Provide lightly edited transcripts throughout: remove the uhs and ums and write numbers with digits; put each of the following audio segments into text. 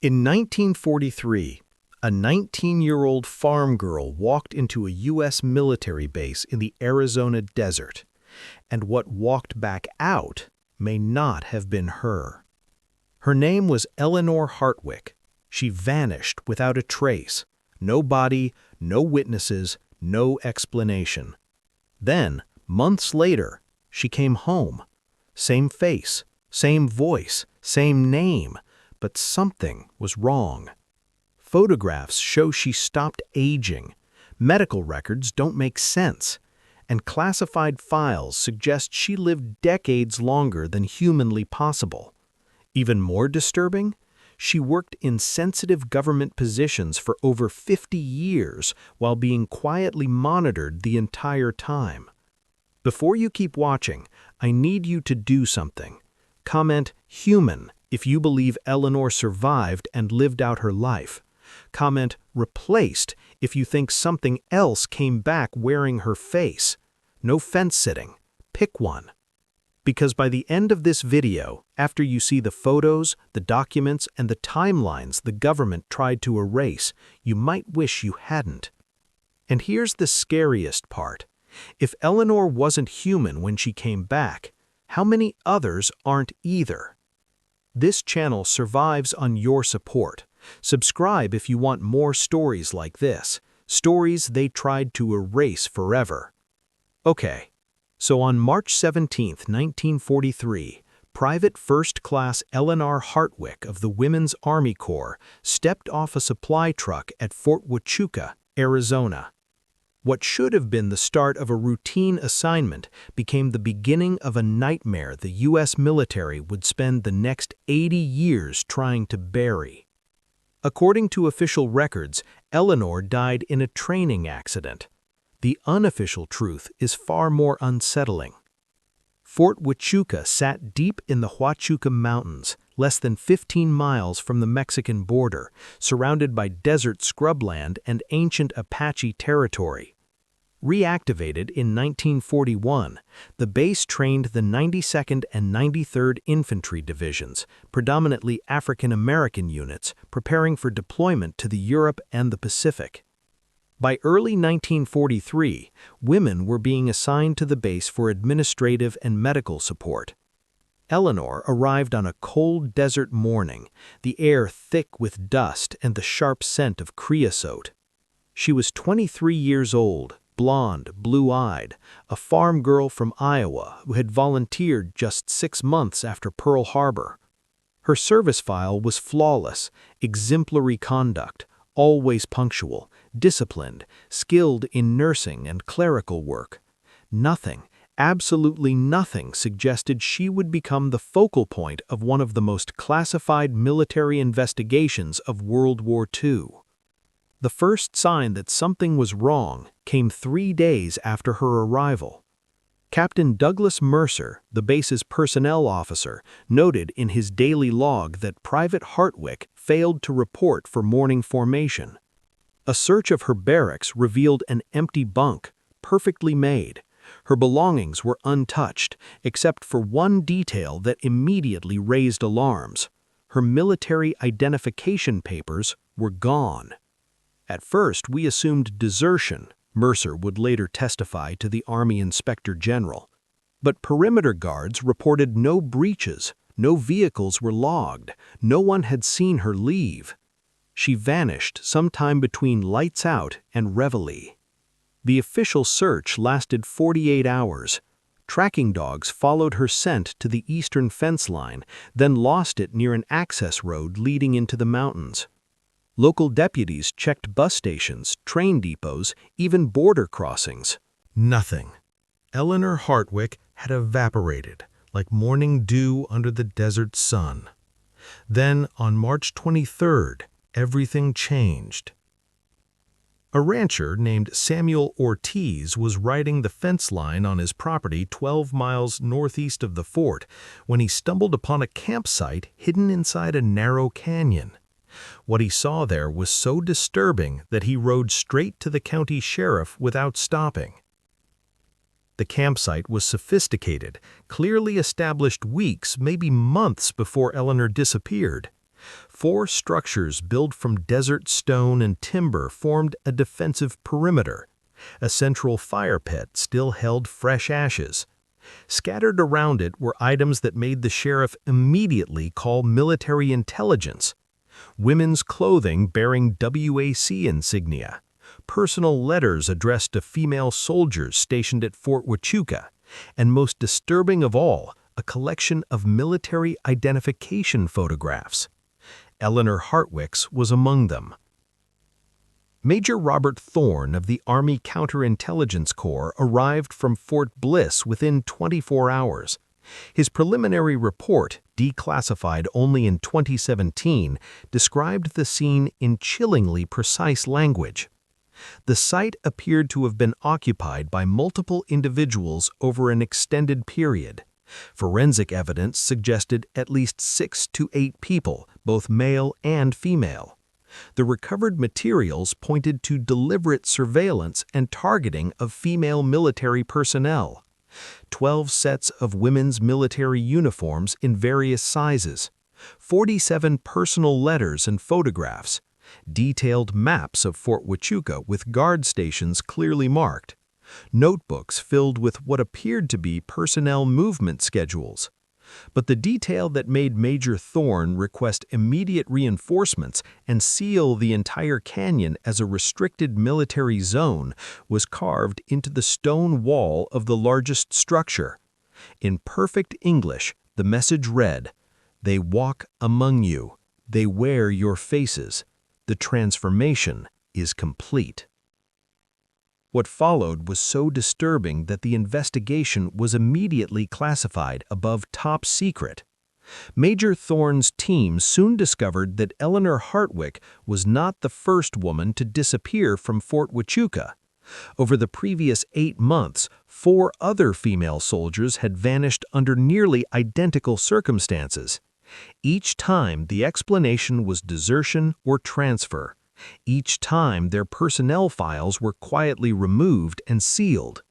In 1943, a 19-year-old farm girl walked into a U.S. military base in the Arizona desert, and what walked back out may not have been her. Her name was Eleanor Hartwick. She vanished without a trace. No body, no witnesses, no explanation. Then, months later, she came home. Same face, same voice, same name, but something was wrong. Photographs show she stopped aging. Medical records don't make sense. And classified files suggest she lived decades longer than humanly possible. Even more disturbing, she worked in sensitive government positions for over 50 years while being quietly monitored the entire time. Before you keep watching, I need you to do something. Comment "human" if you believe Eleanor survived and lived out her life. Comment "replaced" if you think something else came back wearing her face. No fence-sitting. Pick one. Because by the end of this video, after you see the photos, the documents, and the timelines the government tried to erase, you might wish you hadn't. And here's the scariest part. If Eleanor wasn't human when she came back, how many others aren't either? This channel survives on your support. Subscribe if you want more stories like this, stories they tried to erase forever. Okay. So on March 17, 1943, Private First Class Eleanor Hartwick of the Women's Army Corps stepped off a supply truck at Fort Huachuca, Arizona. What should have been the start of a routine assignment became the beginning of a nightmare the U.S. military would spend the next 80 years trying to bury. According to official records, Eleanor died in a training accident. The unofficial truth is far more unsettling. Fort Huachuca sat deep in the Huachuca Mountains, less than 15 miles from the Mexican border, surrounded by desert scrubland and ancient Apache territory. Reactivated in 1941, the base trained the 92nd and 93rd Infantry Divisions, predominantly African-American units, preparing for deployment to the Europe and the Pacific. By early 1943, women were being assigned to the base for administrative and medical support. Eleanor arrived on a cold desert morning, the air thick with dust and the sharp scent of creosote. She was 23 years old, blonde, blue-eyed, a farm girl from Iowa who had volunteered just 6 months after Pearl Harbor. Her service file was flawless, exemplary conduct, always punctual, disciplined, skilled in nursing and clerical work. Nothing, absolutely nothing suggested she would become the focal point of one of the most classified military investigations of World War II. The first sign that something was wrong came 3 days after her arrival. Captain Douglas Mercer, the base's personnel officer, noted in his daily log that Private Hartwick failed to report for morning formation. A search of her barracks revealed an empty bunk, perfectly made. Her belongings were untouched, except for one detail that immediately raised alarms. Her military identification papers were gone. At first, we assumed desertion, Mercer would later testify to the Army Inspector General. But perimeter guards reported no breaches, no vehicles were logged, no one had seen her leave. She vanished sometime between lights out and reveille. The official search lasted 48 hours. Tracking dogs followed her scent to the eastern fence line, then lost it near an access road leading into the mountains. Local deputies checked bus stations, train depots, even border crossings. Nothing. Eleanor Hartwick had evaporated, like morning dew under the desert sun. Then, on March 23rd, everything changed. A rancher named Samuel Ortiz was riding the fence line on his property 12 miles northeast of the fort when he stumbled upon a campsite hidden inside a narrow canyon. What he saw there was so disturbing that he rode straight to the county sheriff without stopping. The campsite was sophisticated, clearly established weeks, maybe months before Eleanor disappeared. 4 structures built from desert stone and timber formed a defensive perimeter. A central fire pit still held fresh ashes. Scattered around it were items that made the sheriff immediately call military intelligence. Women's clothing bearing WAC insignia, personal letters addressed to female soldiers stationed at Fort Huachuca, and most disturbing of all, a collection of military identification photographs. Eleanor Hartwick's was among them. Major Robert Thorne of the Army Counterintelligence Corps arrived from Fort Bliss within 24 hours. His preliminary report, declassified only in 2017, described the scene in chillingly precise language. The site appeared to have been occupied by multiple individuals over an extended period. Forensic evidence suggested at least 6 to 8 people, both male and female. The recovered materials pointed to deliberate surveillance and targeting of female military personnel. 12 sets of women's military uniforms in various sizes, 47 personal letters and photographs, detailed maps of Fort Huachuca with guard stations clearly marked, notebooks filled with what appeared to be personnel movement schedules. But the detail that made Major Thorne request immediate reinforcements and seal the entire canyon as a restricted military zone was carved into the stone wall of the largest structure. In perfect English, the message read, "They walk among you. They wear your faces. The transformation is complete." What followed was so disturbing that the investigation was immediately classified above top secret. Major Thorne's team soon discovered that Eleanor Hartwick was not the first woman to disappear from Fort Huachuca. Over the previous 8 months, 4 other female soldiers had vanished under nearly identical circumstances. Each time, the explanation was desertion or transfer. Each time, their personnel files were quietly removed and sealed.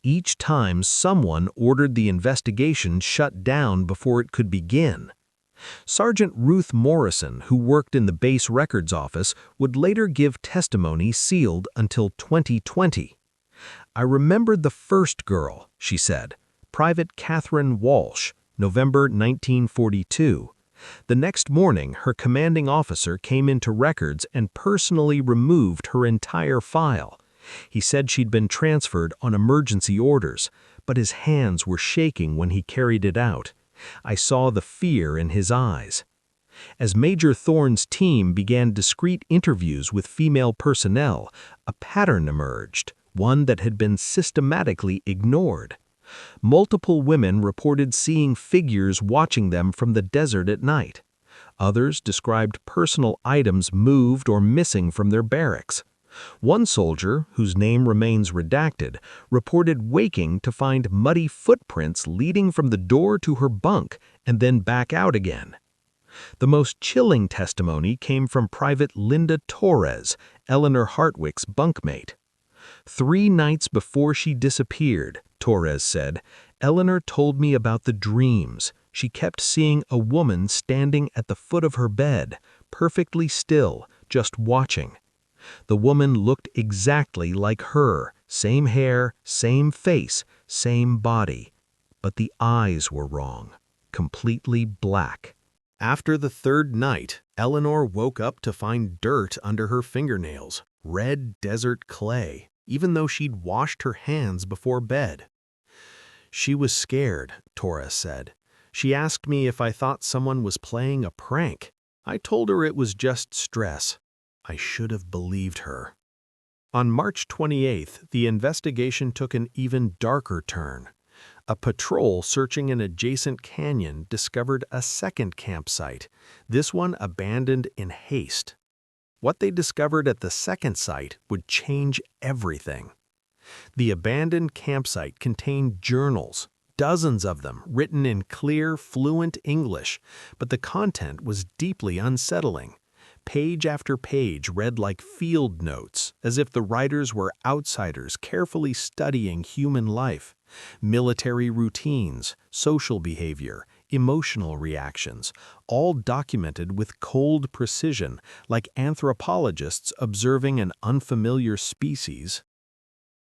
Each time, someone ordered the investigation shut down before it could begin. Sergeant Ruth Morrison, who worked in the base records office, would later give testimony sealed until 2020. "I remembered the first girl," she said, Private Catherine Walsh, November 1942. The next morning, her commanding officer came into records and personally removed her entire file. He said she'd been transferred on emergency orders, but his hands were shaking when he carried it out. I saw the fear in his eyes. As Major Thorne's team began discreet interviews with female personnel, a pattern emerged, one that had been systematically ignored. Multiple women reported seeing figures watching them from the desert at night. Others described personal items moved or missing from their barracks. One soldier, whose name remains redacted, reported waking to find muddy footprints leading from the door to her bunk and then back out again. The most chilling testimony came from Private Linda Torres, Eleanor Hartwick's bunkmate. 3 nights before she disappeared, Torres said, Eleanor told me about the dreams. She kept seeing a woman standing at the foot of her bed, perfectly still, just watching. The woman looked exactly like her, same hair, same face, same body. But the eyes were wrong, completely black. After the 3rd night, Eleanor woke up to find dirt under her fingernails, red desert clay, even though she'd washed her hands before bed. She was scared, Torres said. She asked me if I thought someone was playing a prank. I told her it was just stress. I should have believed her. On March 28th, the investigation took an even darker turn. A patrol searching an adjacent canyon discovered a second campsite, this one abandoned in haste. What they discovered at the second site would change everything. The abandoned campsite contained journals, dozens of them written in clear, fluent English, but the content was deeply unsettling. Page after page read like field notes, as if the writers were outsiders carefully studying human life, military routines, social behavior, emotional reactions, all documented with cold precision, like anthropologists observing an unfamiliar species.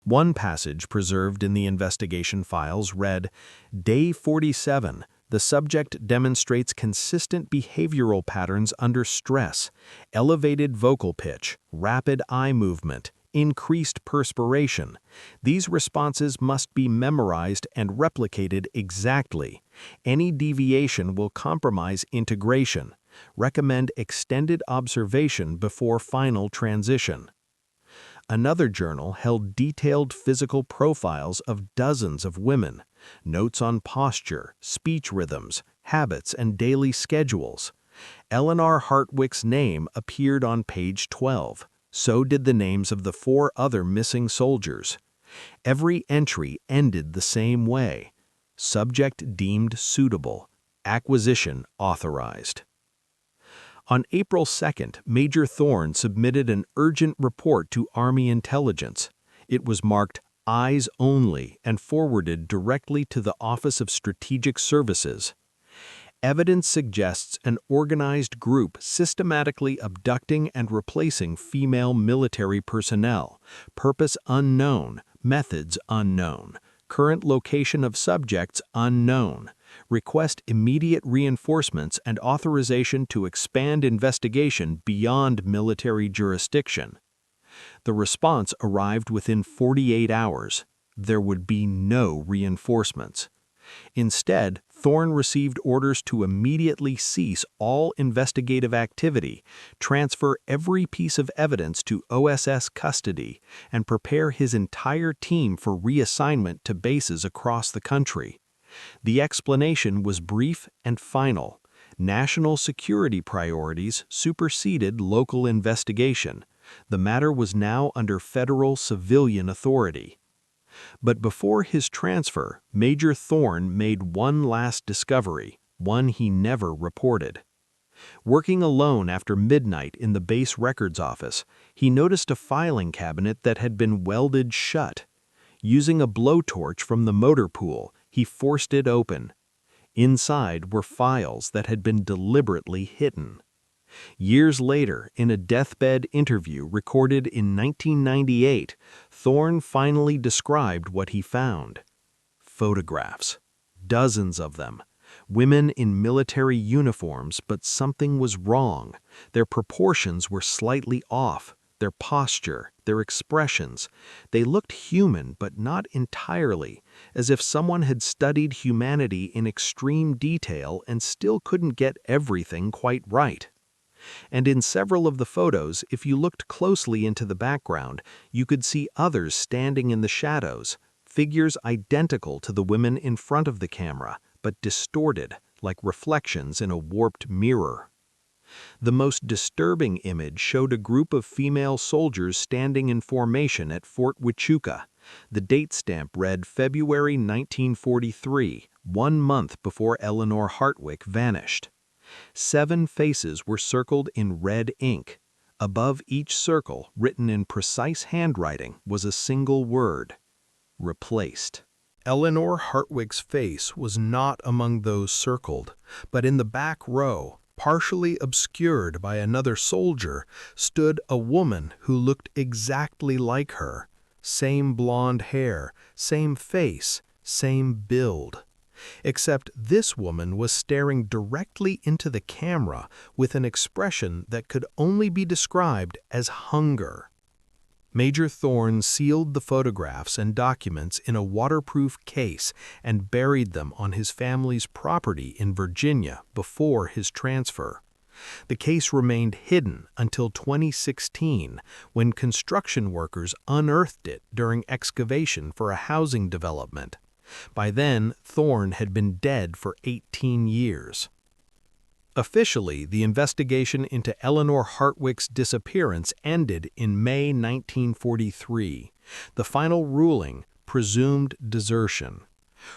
One passage preserved in the investigation files read, "Day 47, the subject demonstrates consistent behavioral patterns under stress, elevated vocal pitch, rapid eye movement, increased perspiration. These responses must be memorized and replicated exactly. Any deviation will compromise integration. Recommend extended observation before final transition." Another journal held detailed physical profiles of dozens of women, notes on posture, speech rhythms, habits, and daily schedules. Eleanor Hartwick's name appeared on page 12. So did the names of the 4 other missing soldiers. Every entry ended the same way. Subject deemed suitable. Acquisition authorized. On April 2nd, Major Thorne submitted an urgent report to Army intelligence. It was marked "Eyes Only" and forwarded directly to the Office of Strategic Services. Evidence suggests an organized group systematically abducting and replacing female military personnel. Purpose unknown, methods unknown. Current location of subjects unknown. Request immediate reinforcements and authorization to expand investigation beyond military jurisdiction. The response arrived within 48 hours. There would be no reinforcements. Instead, Thorne received orders to immediately cease all investigative activity, transfer every piece of evidence to OSS custody, and prepare his entire team for reassignment to bases across the country. The explanation was brief and final. National security priorities superseded local investigation. The matter was now under federal civilian authority. But before his transfer, Major Thorne made one last discovery, one he never reported. Working alone after midnight in the base records office, he noticed a filing cabinet that had been welded shut. Using a blowtorch from the motor pool, he forced it open. Inside were files that had been deliberately hidden. Years later, in a deathbed interview recorded in 1998, Thorne finally described what he found. Photographs. Dozens of them. Women in military uniforms, but something was wrong. Their proportions were slightly off. Their posture, their expressions. They looked human, but not entirely, as if someone had studied humanity in extreme detail and still couldn't get everything quite right. And in several of the photos, if you looked closely into the background, you could see others standing in the shadows, figures identical to the women in front of the camera, but distorted, like reflections in a warped mirror. The most disturbing image showed a group of female soldiers standing in formation at Fort Huachuca. The date stamp read February 1943, 1 month before Eleanor Hartwick vanished. 7 faces were circled in red ink. Above each circle, written in precise handwriting, was a single word: replaced. Eleanor Hartwick's face was not among those circled, but in the back row, partially obscured by another soldier, stood a woman who looked exactly like her. Same blonde hair, same face, same build. Except this woman was staring directly into the camera with an expression that could only be described as hunger. Major Thorne sealed the photographs and documents in a waterproof case and buried them on his family's property in Virginia before his transfer. The case remained hidden until 2016, when construction workers unearthed it during excavation for a housing development. By then, Thorne had been dead for 18 years. Officially, the investigation into Eleanor Hartwick's disappearance ended in May 1943. The final ruling: presumed desertion.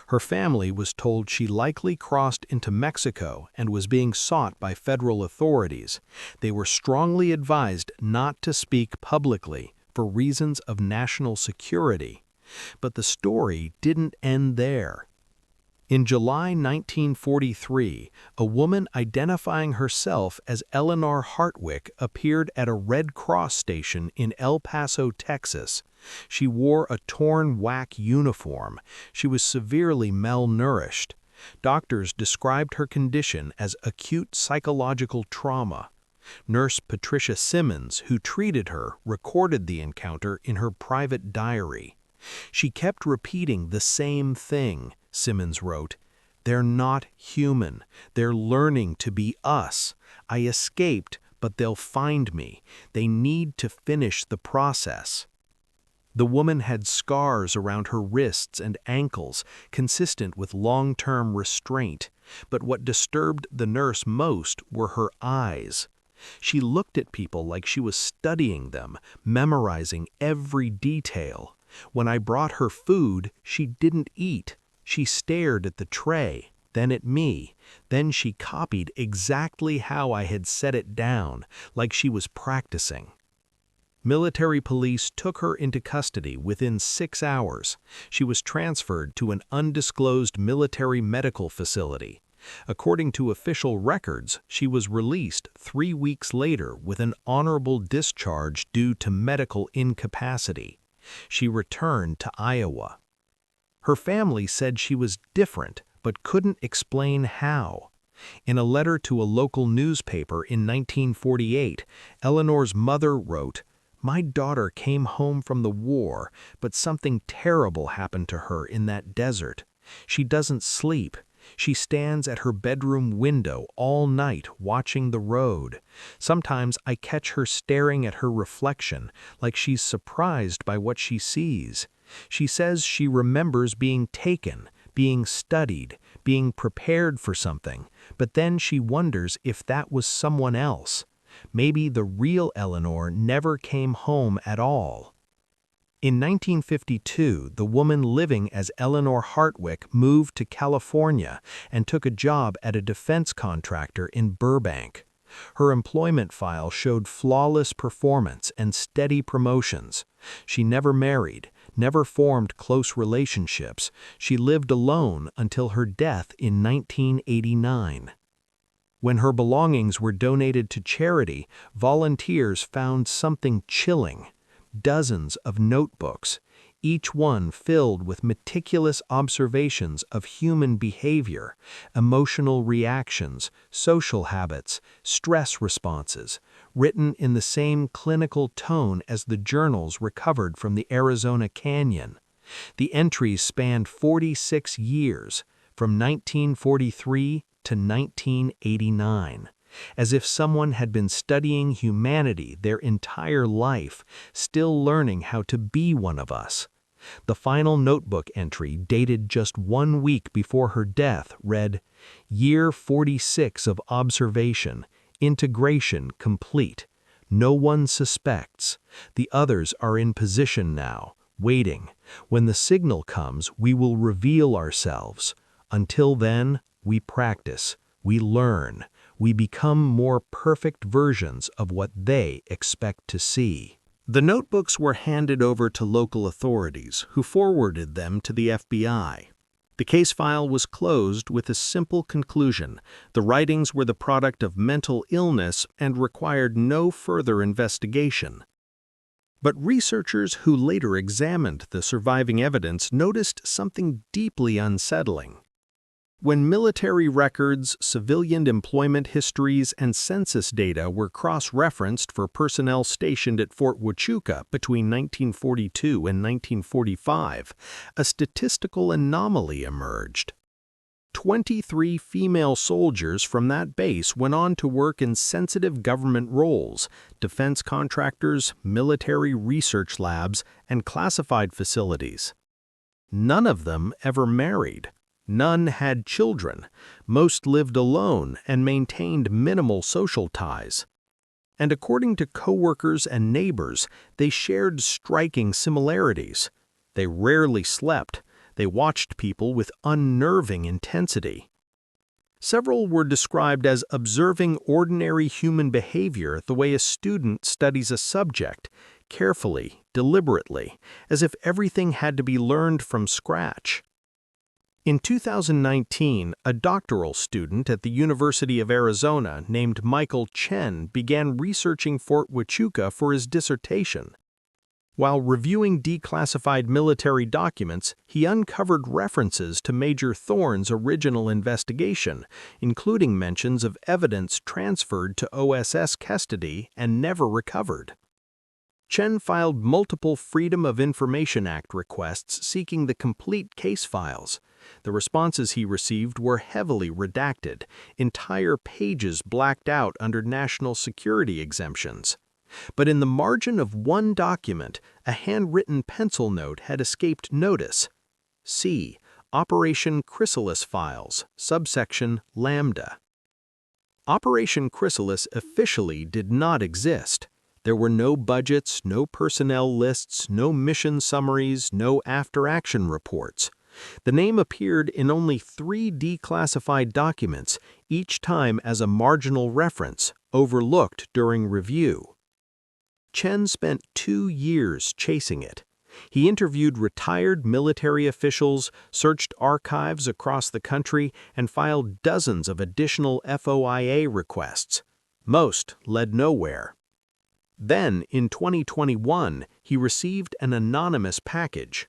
Her family was told she likely crossed into Mexico and was being sought by federal authorities. They were strongly advised not to speak publicly for reasons of national security. But the story didn't end there. In July 1943, a woman identifying herself as Eleanor Hartwick appeared at a Red Cross station in El Paso, Texas. She wore a torn WWII uniform. She was severely malnourished. Doctors described her condition as acute psychological trauma. Nurse Patricia Simmons, who treated her, recorded the encounter in her private diary. She kept repeating the same thing, Simmons wrote. "They're not human. They're learning to be us. I escaped, but they'll find me. They need to finish the process." The woman had scars around her wrists and ankles, consistent with long-term restraint, but what disturbed the nurse most were her eyes. She looked at people like she was studying them, memorizing every detail. When I brought her food, she didn't eat. She stared at the tray, then at me. Then she copied exactly how I had set it down, like she was practicing. Military police took her into custody within 6 hours. She was transferred to an undisclosed military medical facility. According to official records, she was released 3 weeks later with an honorable discharge due to medical incapacity. She returned to Iowa. Her family said she was different, but couldn't explain how. In a letter to a local newspaper in 1948, Eleanor's mother wrote, "My daughter came home from the war, but something terrible happened to her in that desert. She doesn't sleep. She stands at her bedroom window all night watching the road. Sometimes I catch her staring at her reflection, like she's surprised by what she sees. She says she remembers being taken, being studied, being prepared for something, but then she wonders if that was someone else. Maybe the real Eleanor never came home at all." In 1952, the woman living as Eleanor Hartwick moved to California and took a job at a defense contractor in Burbank. Her employment file showed flawless performance and steady promotions. She never married, never formed close relationships. She lived alone until her death in 1989. When her belongings were donated to charity, volunteers found something chilling. Dozens of notebooks, each one filled with meticulous observations of human behavior, emotional reactions, social habits, stress responses, written in the same clinical tone as the journals recovered from the Arizona Canyon. The entries spanned 46 years, from 1943 to 1989. As if someone had been studying humanity their entire life, still learning how to be one of us. The final notebook entry, dated just 1 week before her death, read, "Year 46 of observation, integration complete. No one suspects. The others are in position now, waiting. When the signal comes, we will reveal ourselves. Until then, we practice, we learn. We become more perfect versions of what they expect to see." The notebooks were handed over to local authorities, who forwarded them to the FBI. The case file was closed with a simple conclusion: the writings were the product of mental illness and required no further investigation. But researchers who later examined the surviving evidence noticed something deeply unsettling. When military records, civilian employment histories, and census data were cross-referenced for personnel stationed at Fort Huachuca between 1942 and 1945, a statistical anomaly emerged. 23 female soldiers from that base went on to work in sensitive government roles, defense contractors, military research labs, and classified facilities. None of them ever married. None had children. Most lived alone and maintained minimal social ties. And according to coworkers and neighbors, they shared striking similarities. They rarely slept. They watched people with unnerving intensity. Several were described as observing ordinary human behavior the way a student studies a subject, carefully, deliberately, as if everything had to be learned from scratch. In 2019, a doctoral student at the University of Arizona named Michael Chen began researching Fort Huachuca for his dissertation. While reviewing declassified military documents, he uncovered references to Major Thorne's original investigation, including mentions of evidence transferred to OSS custody and never recovered. Chen filed multiple Freedom of Information Act requests seeking the complete case files. The responses he received were heavily redacted, entire pages blacked out under national security exemptions. But in the margin of one document, a handwritten pencil note had escaped notice. C. Operation Chrysalis Files, subsection Lambda. Operation Chrysalis officially did not exist. There were no budgets, no personnel lists, no mission summaries, no after-action reports. The name appeared in only 3 declassified documents, each time as a marginal reference, overlooked during review. Chen spent 2 years chasing it. He interviewed retired military officials, searched archives across the country, and filed dozens of additional FOIA requests. Most led nowhere. Then, in 2021, he received an anonymous package.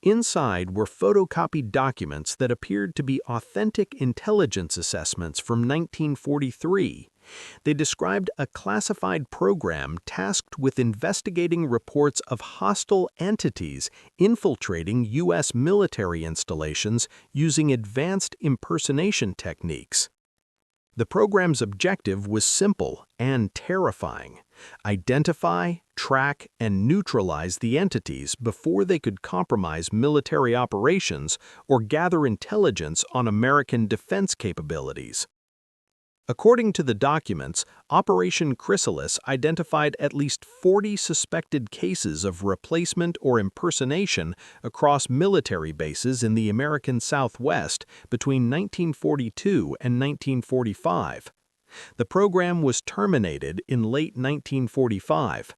Inside were photocopied documents that appeared to be authentic intelligence assessments from 1943. They described a classified program tasked with investigating reports of hostile entities infiltrating U.S. military installations using advanced impersonation techniques. The program's objective was simple and terrifying: identify, track, and neutralize the entities before they could compromise military operations or gather intelligence on American defense capabilities. According to the documents, Operation Chrysalis identified at least 40 suspected cases of replacement or impersonation across military bases in the American Southwest between 1942 and 1945. The program was terminated in late 1945.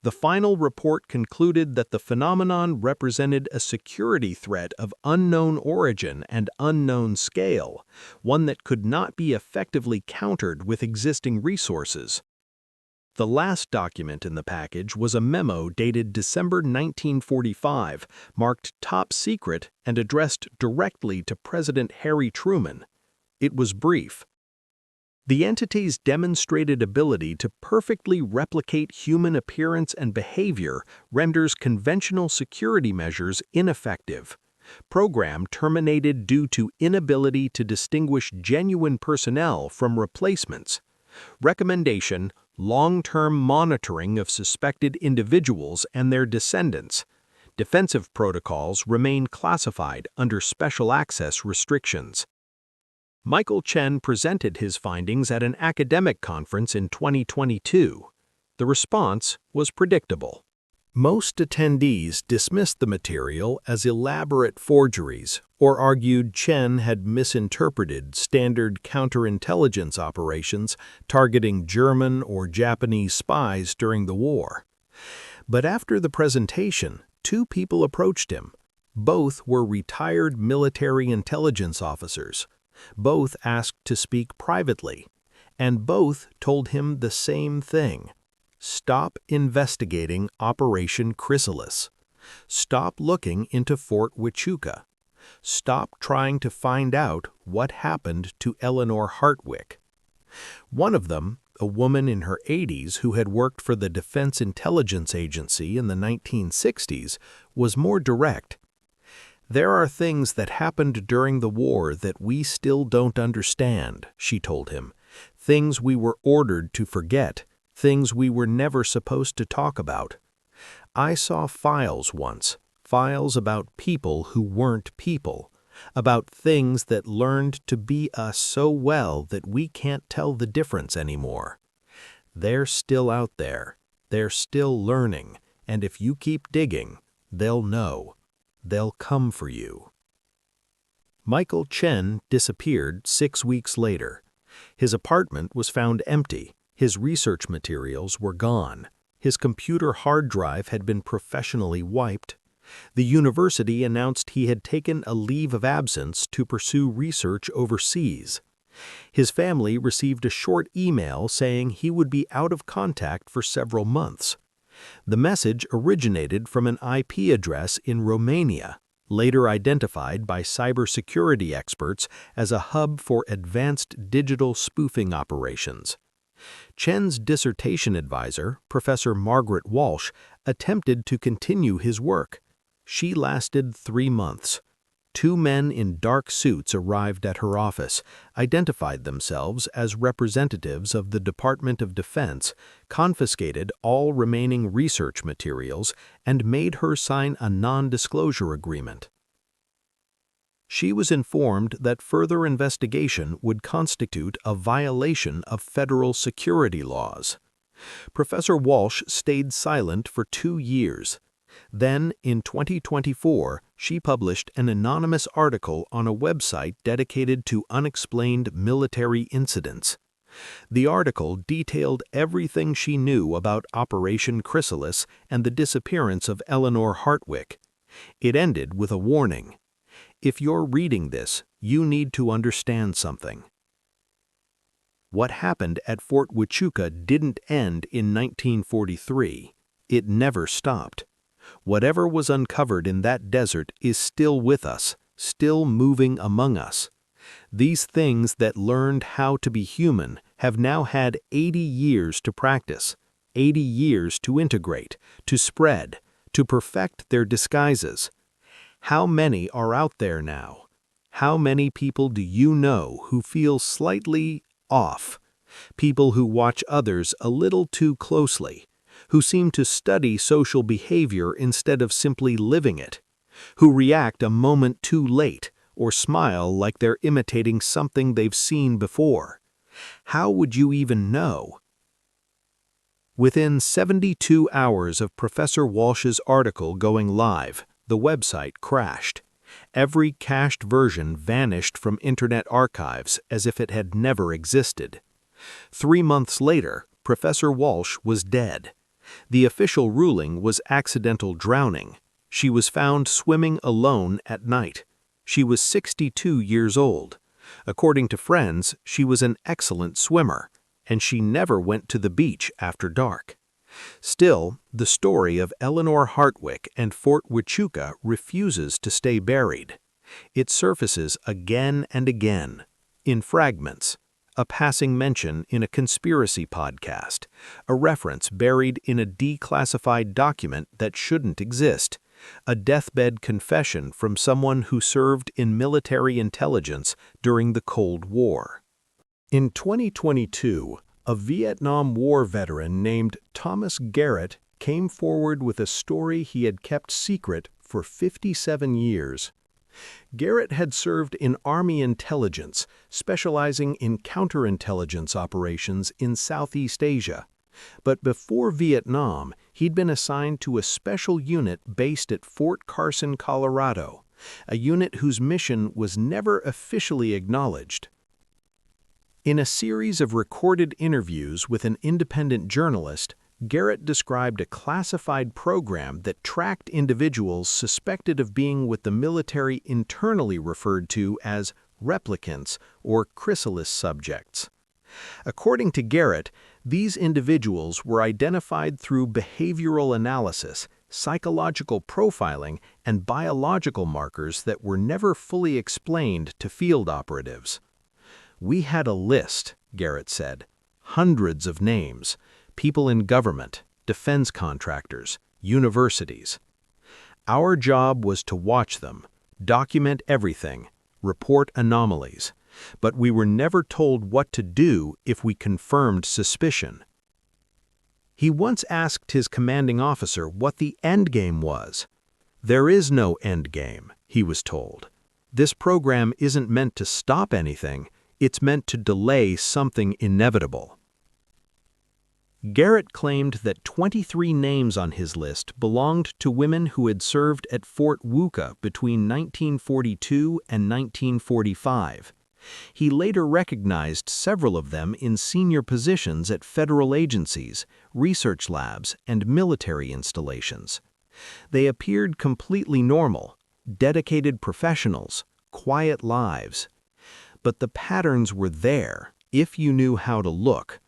The final report concluded that the phenomenon represented a security threat of unknown origin and unknown scale, one that could not be effectively countered with existing resources. The last document in the package was a memo dated December 1945, marked Top Secret and addressed directly to President Harry Truman. It was brief. The entity's demonstrated ability to perfectly replicate human appearance and behavior renders conventional security measures ineffective. Program terminated due to inability to distinguish genuine personnel from replacements. Recommendation: long-term monitoring of suspected individuals and their descendants. Defensive protocols remain classified under special access restrictions. Michael Chen presented his findings at an academic conference in 2022. The response was predictable. Most attendees dismissed the material as elaborate forgeries or argued Chen had misinterpreted standard counterintelligence operations targeting German or Japanese spies during the war. But after the presentation, 2 people approached him. Both were retired military intelligence officers. Both asked to speak privately, and both told him the same thing: stop investigating Operation Chrysalis. Stop looking into Fort Huachuca. Stop trying to find out what happened to Eleanor Hartwick. One of them, a woman in her 80s who had worked for the Defense Intelligence Agency in the 1960s, was more direct. "There are things that happened during the war that we still don't understand," she told him. "Things we were ordered to forget, things we were never supposed to talk about. I saw files once, files about people who weren't people, about things that learned to be us so well that we can't tell the difference anymore. They're still out there, they're still learning, and if you keep digging, they'll know. They'll come for you." Michael Chen disappeared 6 weeks later. His apartment was found empty. His research materials were gone. His computer hard drive had been professionally wiped. The university announced he had taken a leave of absence to pursue research overseas. His family received a short email saying he would be out of contact for several months. The message originated from an IP address in Romania, later identified by cybersecurity experts as a hub for advanced digital spoofing operations. Chen's dissertation advisor, Professor Margaret Walsh, attempted to continue his work. She lasted 3 months. 2 men in dark suits arrived at her office, identified themselves as representatives of the Department of Defense, confiscated all remaining research materials, and made her sign a non-disclosure agreement. She was informed that further investigation would constitute a violation of federal security laws. Professor Walsh stayed silent for 2 years. Then, in 2024, she published an anonymous article on a website dedicated to unexplained military incidents. The article detailed everything she knew about Operation Chrysalis and the disappearance of Eleanor Hartwick. It ended with a warning. If you're reading this, you need to understand something. What happened at Fort Huachuca didn't end in 1943. It never stopped. Whatever was uncovered in that desert is still with us, still moving among us. These things that learned how to be human have now had 80 years to practice, 80 years to integrate, to spread, to perfect their disguises. How many are out there now? How many people do you know who feel slightly off? People who watch others a little too closely, who seem to study social behavior instead of simply living it, who react a moment too late or smile like they're imitating something they've seen before. How would you even know? Within 72 hours of Professor Walsh's article going live, the website crashed. Every cached version vanished from Internet archives as if it had never existed. 3 months later, Professor Walsh was dead. The official ruling was accidental drowning. She was found swimming alone at night. She was 62 years old. According to friends, she was an excellent swimmer, and she never went to the beach after dark. Still, the story of Eleanor Hartwick and Fort Huachuca refuses to stay buried. It surfaces again and again, in fragments, a passing mention in a conspiracy podcast, a reference buried in a declassified document that shouldn't exist, a deathbed confession from someone who served in military intelligence during the Cold War. In 2022, a Vietnam War veteran named Thomas Garrett came forward with a story he had kept secret for 57 years. Garrett had served in Army intelligence, specializing in counterintelligence operations in Southeast Asia. But before Vietnam, he'd been assigned to a special unit based at Fort Carson, Colorado, a unit whose mission was never officially acknowledged. In a series of recorded interviews with an independent journalist, Garrett described a classified program that tracked individuals suspected of being what the military internally referred to as replicants or chrysalis subjects. According to Garrett, these individuals were identified through behavioral analysis, psychological profiling, and biological markers that were never fully explained to field operatives. "We had a list," Garrett said, "hundreds of names, people in government, defense contractors, universities. Our job was to watch them, document everything, report anomalies, but we were never told what to do if we confirmed suspicion." He once asked his commanding officer what the end game was. "There is no end game," he was told. "This program isn't meant to stop anything. It's meant to delay something inevitable." Garrett claimed that 23 names on his list belonged to women who had served at Fort Huachuca between 1942 and 1945. He later recognized several of them in senior positions at federal agencies, research labs, and military installations. They appeared completely normal, dedicated professionals, quiet lives. But the patterns were there, if you knew how to look.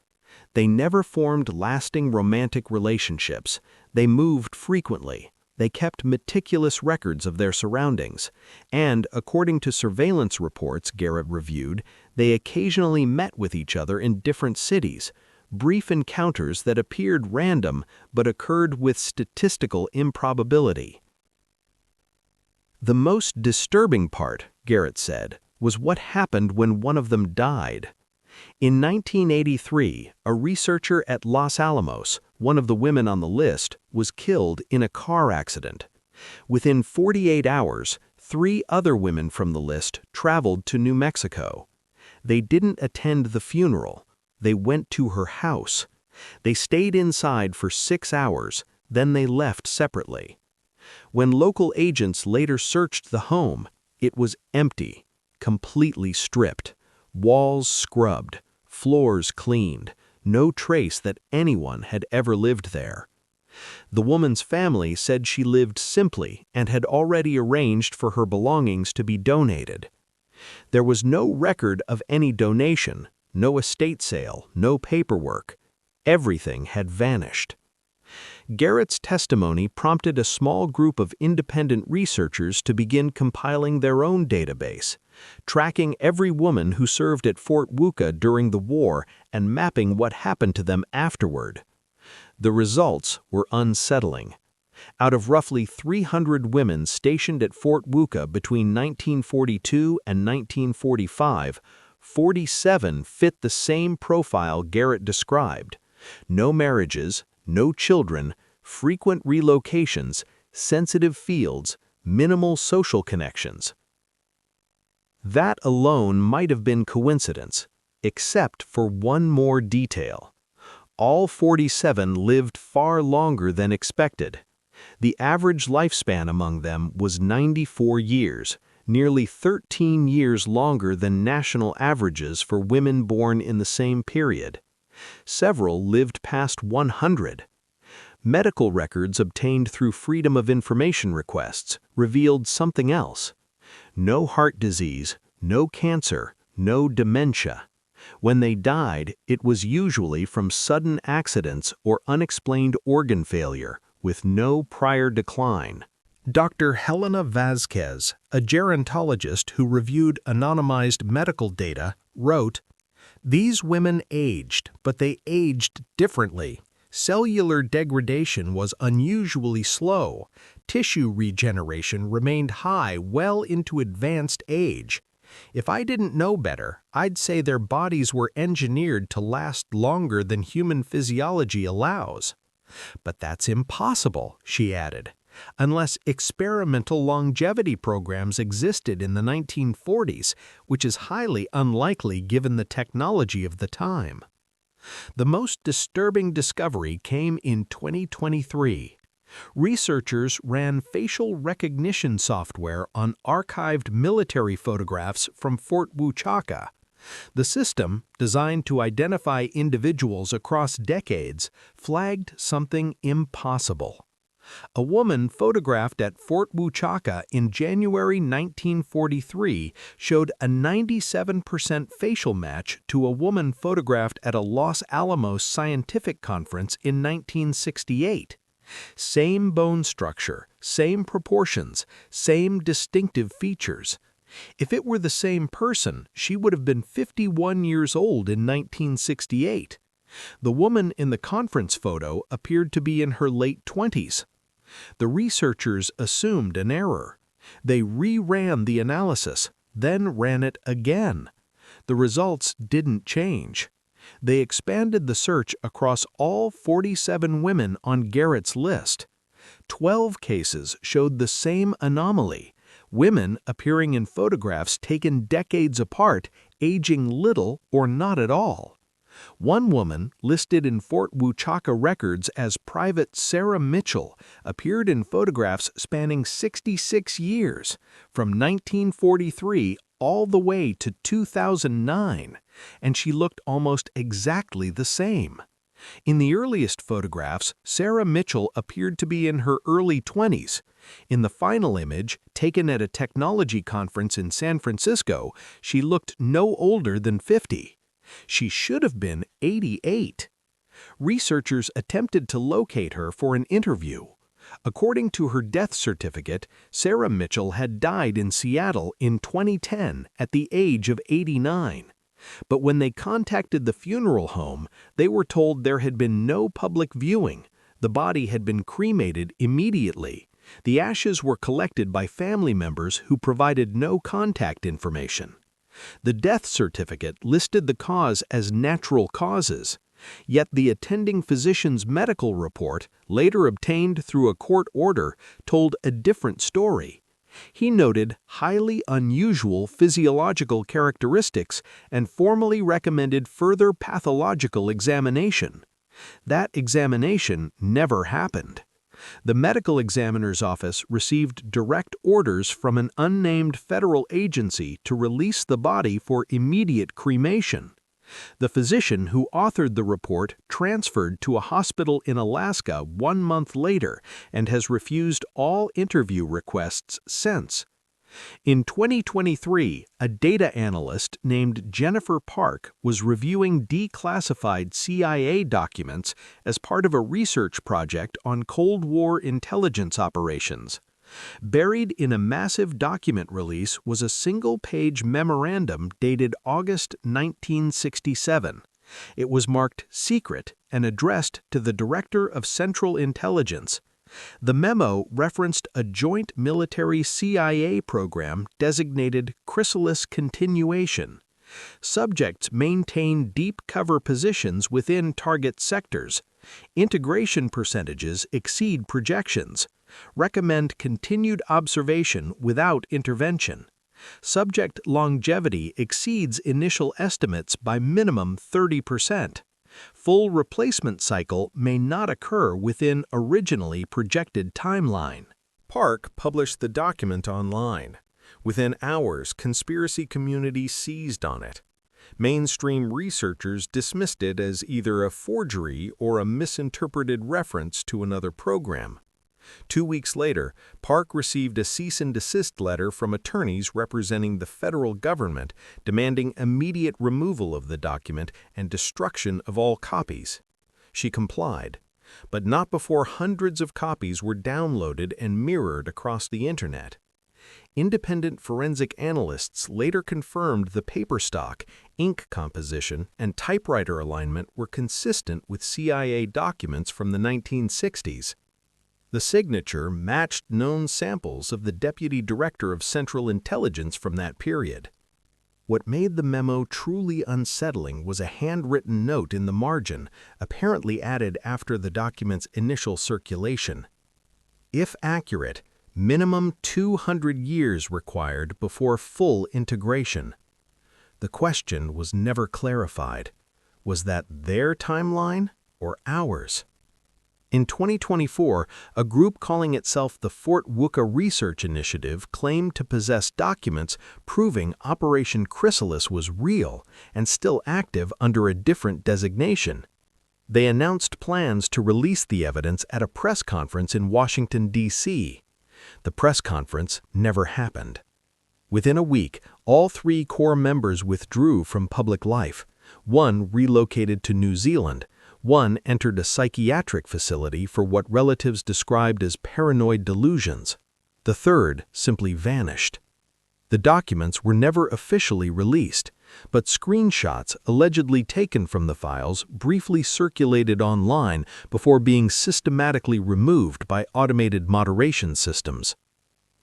They never formed lasting romantic relationships. They moved frequently. They kept meticulous records of their surroundings. And, according to surveillance reports Garrett reviewed, they occasionally met with each other in different cities, brief encounters that appeared random but occurred with statistical improbability. The most disturbing part, Garrett said, was what happened when one of them died. In 1983, a researcher at Los Alamos, one of the women on the list, was killed in a car accident. Within 48 hours, 3 other women from the list traveled to New Mexico. They didn't attend the funeral. They went to her house. They stayed inside for 6 hours, then they left separately. When local agents later searched the home, it was empty, completely stripped. Walls scrubbed, floors cleaned, no trace that anyone had ever lived there. The woman's family said she lived simply and had already arranged for her belongings to be donated. There was no record of any donation, no estate sale, no paperwork. Everything had vanished. Garrett's testimony prompted a small group of independent researchers to begin compiling their own database, tracking every woman who served at Fort WWII during the war and mapping what happened to them afterward. The results were unsettling. Out of roughly 300 women stationed at Fort WWII between 1942 and 1945, 47 fit the same profile Garrett described: no marriages, no children, frequent relocations, sensitive fields, minimal social connections. That alone might have been coincidence, except for one more detail. All 47 lived far longer than expected. The average lifespan among them was 94 years, nearly 13 years longer than national averages for women born in the same period. Several lived past 100. Medical records obtained through Freedom of Information requests revealed something else. No heart disease, no cancer, no dementia. When they died, it was usually from sudden accidents or unexplained organ failure, with no prior decline. Dr. Helena Vazquez, a gerontologist who reviewed anonymized medical data, wrote, "These women aged, but they aged differently. Cellular degradation was unusually slow. Tissue regeneration remained high well into advanced age. If I didn't know better, I'd say their bodies were engineered to last longer than human physiology allows. But that's impossible," she added, "unless experimental longevity programs existed in the 1940s, which is highly unlikely given the technology of the time." The most disturbing discovery came in 2023. Researchers ran facial recognition software on archived military photographs from Fort WWII. The system, designed to identify individuals across decades, flagged something impossible. A woman photographed at Fort WWII in January 1943 showed a 97% facial match to a woman photographed at a Los Alamos scientific conference in 1968. Same bone structure, same proportions, same distinctive features. If it were the same person, she would have been 51 years old in 1968. The woman in the conference photo appeared to be in her late 20s. The researchers assumed an error. They reran the analysis, then ran it again. The results didn't change. They expanded the search across all 47 women on Garrett's list. 12 cases showed the same anomaly: women appearing in photographs taken decades apart, aging little or not at all. One woman, listed in Fort WWII records as Private Sarah Mitchell, appeared in photographs spanning 66 years, from 1943 all the way to 2009, and she looked almost exactly the same. In the earliest photographs, Sarah Mitchell appeared to be in her early 20s. In the final image, taken at a technology conference in San Francisco, she looked no older than 50. She should have been 88. Researchers attempted to locate her for an interview. According to her death certificate, Sarah Mitchell had died in Seattle in 2010 at the age of 89. But when they contacted the funeral home, they were told there had been no public viewing. The body had been cremated immediately. The ashes were collected by family members who provided no contact information. The death certificate listed the cause as natural causes. Yet the attending physician's medical report, later obtained through a court order, told a different story. He noted highly unusual physiological characteristics and formally recommended further pathological examination. That examination never happened. The medical examiner's office received direct orders from an unnamed federal agency to release the body for immediate cremation. The physician who authored the report transferred to a hospital in Alaska 1 month later and has refused all interview requests since. In 2023, a data analyst named Jennifer Park was reviewing declassified CIA documents as part of a research project on Cold War intelligence operations. Buried in a massive document release was a single-page memorandum dated August 1967. It was marked secret and addressed to the Director of Central Intelligence. The memo referenced a joint military CIA program designated Chrysalis Continuation. Subjects maintain deep cover positions within target sectors. Integration percentages exceed projections. Recommend continued observation without intervention. Subject longevity exceeds initial estimates by minimum 30%. Full replacement cycle may not occur within originally projected timeline. Park published the document online. Within hours, conspiracy community seized on it. Mainstream researchers dismissed it as either a forgery or a misinterpreted reference to another program. 2 weeks later, Park received a cease and desist letter from attorneys representing the federal government demanding immediate removal of the document and destruction of all copies. She complied, but not before hundreds of copies were downloaded and mirrored across the Internet. Independent forensic analysts later confirmed the paper stock, ink composition, and typewriter alignment were consistent with CIA documents from the 1960s. The signature matched known samples of the Deputy Director of Central Intelligence from that period. What made the memo truly unsettling was a handwritten note in the margin, apparently added after the document's initial circulation. If accurate, minimum 200 years required before full integration. The question was never clarified. Was that their timeline or ours? In 2024, a group calling itself the Fort Wooka Research Initiative claimed to possess documents proving Operation Chrysalis was real and still active under a different designation. They announced plans to release the evidence at a press conference in Washington, D.C. The press conference never happened. Within a week, all 3 core members withdrew from public life. One relocated to New Zealand. One entered a psychiatric facility for what relatives described as paranoid delusions. The third simply vanished. The documents were never officially released, but screenshots allegedly taken from the files briefly circulated online before being systematically removed by automated moderation systems.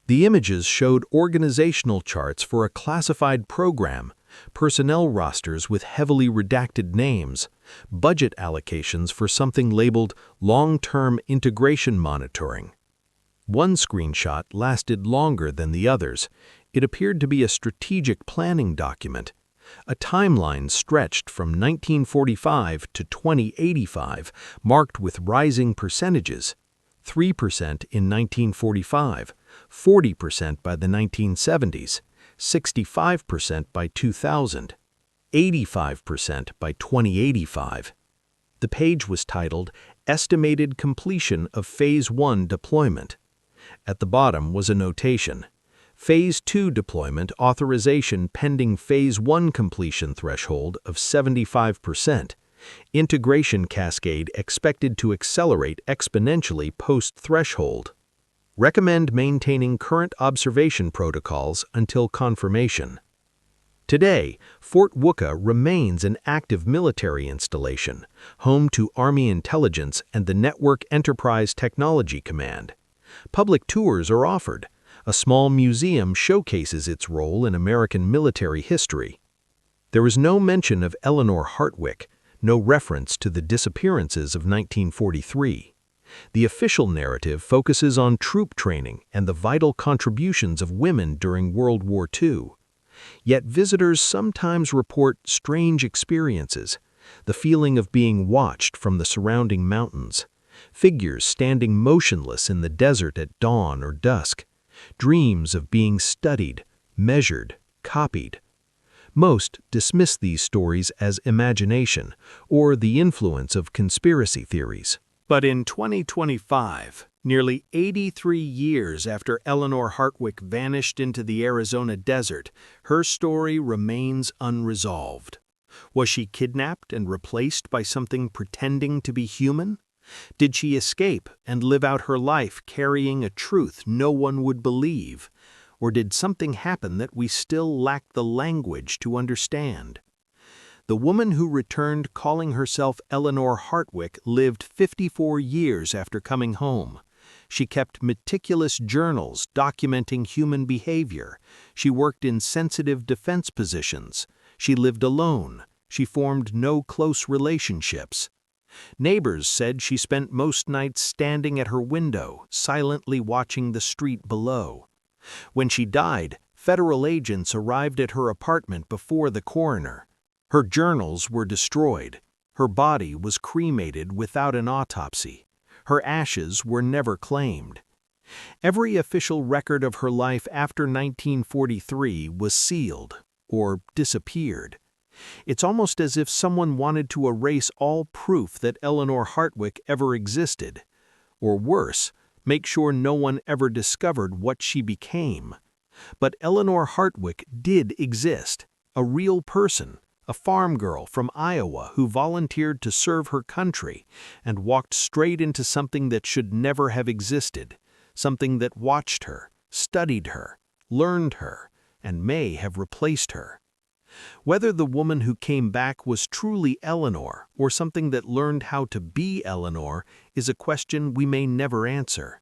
The images showed organizational charts for a classified program, personnel rosters with heavily redacted names, budget allocations for something labeled long-term integration monitoring. One screenshot lasted longer than the others. It appeared to be a strategic planning document. A timeline stretched from 1945 to 2085, marked with rising percentages: 3% in 1945, 40% by the 1970s, 65% by 2000, 85% by 2085. The page was titled, "Estimated Completion of Phase 1 Deployment." At the bottom was a notation, "Phase 2 deployment authorization pending Phase 1 completion threshold of 75%. Integration cascade expected to accelerate exponentially post-threshold. Recommend maintaining current observation protocols until confirmation." Today, Fort Wooka remains an active military installation, home to Army Intelligence and the Network Enterprise Technology Command. Public tours are offered. A small museum showcases its role in American military history. There is no mention of Eleanor Hartwick, no reference to the disappearances of 1943. The official narrative focuses on troop training and the vital contributions of women during World War II. Yet visitors sometimes report strange experiences, the feeling of being watched from the surrounding mountains, figures standing motionless in the desert at dawn or dusk, dreams of being studied, measured, copied. Most dismiss these stories as imagination or the influence of conspiracy theories. But in 2025, nearly 83 years after Eleanor Hartwick vanished into the Arizona desert, her story remains unresolved. Was she kidnapped and replaced by something pretending to be human? Did she escape and live out her life carrying a truth no one would believe? Or did something happen that we still lack the language to understand? The woman who returned calling herself Eleanor Hartwick lived 54 years after coming home. She kept meticulous journals documenting human behavior. She worked in sensitive defense positions. She lived alone. She formed no close relationships. Neighbors said she spent most nights standing at her window, silently watching the street below. When she died, federal agents arrived at her apartment before the coroner. Her journals were destroyed. Her body was cremated without an autopsy. Her ashes were never claimed. Every official record of her life after 1943 was sealed or disappeared. It's almost as if someone wanted to erase all proof that Eleanor Hartwick ever existed. Or worse, make sure no one ever discovered what she became. But Eleanor Hartwick did exist, a real person. A farm girl from Iowa who volunteered to serve her country and walked straight into something that should never have existed, something that watched her, studied her, learned her, and may have replaced her. Whether the woman who came back was truly Eleanor or something that learned how to be Eleanor is a question we may never answer.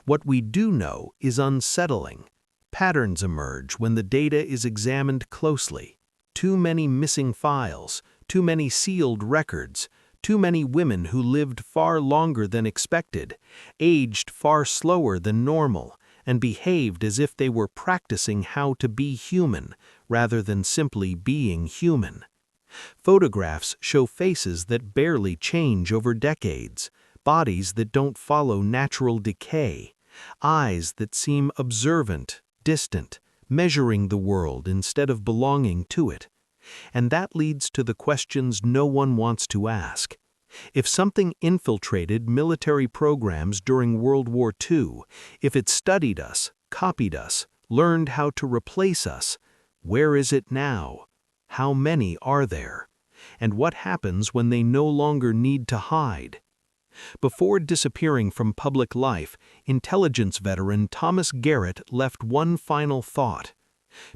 What we do know is unsettling. Patterns emerge when the data is examined closely. Too many missing files, too many sealed records, too many women who lived far longer than expected, aged far slower than normal, and behaved as if they were practicing how to be human rather than simply being human. Photographs show faces that barely change over decades, bodies that don't follow natural decay, eyes that seem observant, distant, measuring the world instead of belonging to it. And that leads to the questions no one wants to ask. If something infiltrated military programs during World War II, if it studied us, copied us, learned how to replace us, where is it now? How many are there? And what happens when they no longer need to hide? Before disappearing from public life, intelligence veteran Thomas Garrett left one final thought.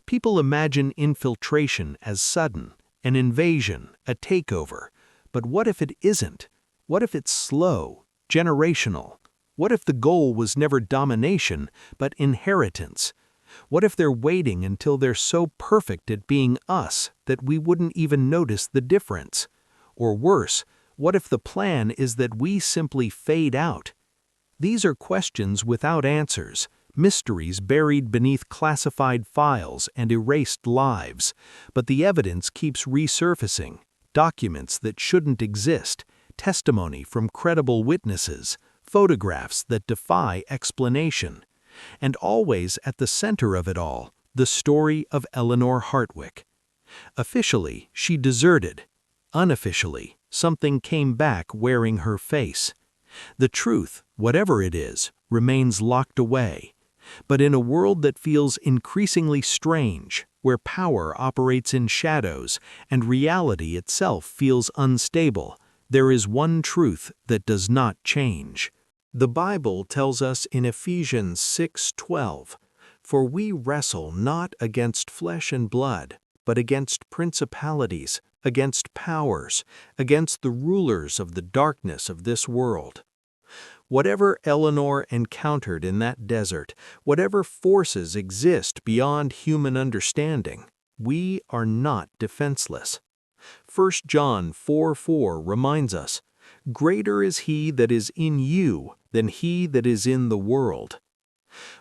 People imagine infiltration as sudden, an invasion, a takeover. But what if it isn't? What if it's slow, generational? What if the goal was never domination, but inheritance? What if they're waiting until they're so perfect at being us that we wouldn't even notice the difference? Or worse, what if the plan is that we simply fade out? These are questions without answers, mysteries buried beneath classified files and erased lives, but the evidence keeps resurfacing. Documents that shouldn't exist, testimony from credible witnesses, photographs that defy explanation. And always at the center of it all, the story of Eleanor Hartwick. Officially, she deserted. Unofficially, something came back wearing her face. The truth, whatever it is, remains locked away. But in a world that feels increasingly strange, where power operates in shadows and reality itself feels unstable, there is one truth that does not change. The Bible tells us in Ephesians 6:12, "For we wrestle not against flesh and blood, but against principalities, against powers, against the rulers of the darkness of this world." Whatever Eleanor encountered in that desert, whatever forces exist beyond human understanding, we are not defenseless. 1 John 4:4 reminds us, "Greater is he that is in you than he that is in the world."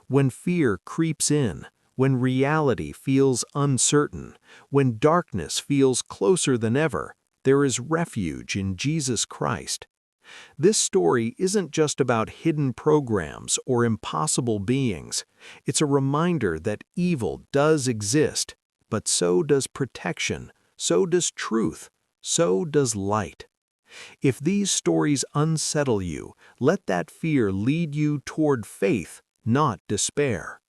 When fear creeps in, when reality feels uncertain, when darkness feels closer than ever, there is refuge in Jesus Christ. This story isn't just about hidden programs or impossible beings. It's a reminder that evil does exist, but so does protection, so does truth, so does light. If these stories unsettle you, let that fear lead you toward faith, not despair.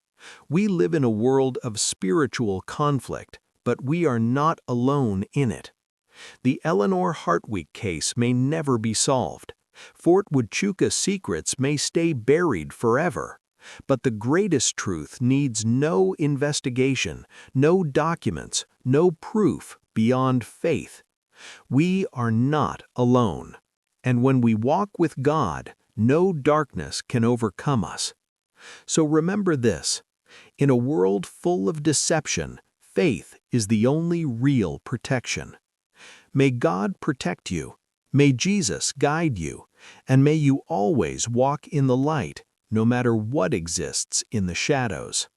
We live in a world of spiritual conflict, but we are not alone in it. The Eleanor Hartwig case may never be solved. Fort Huachuca secrets may stay buried forever. But the greatest truth needs no investigation, no documents, no proof beyond faith. We are not alone. And when we walk with God, no darkness can overcome us. So remember this: in a world full of deception, faith is the only real protection. May God protect you, may Jesus guide you, and may you always walk in the light, no matter what exists in the shadows.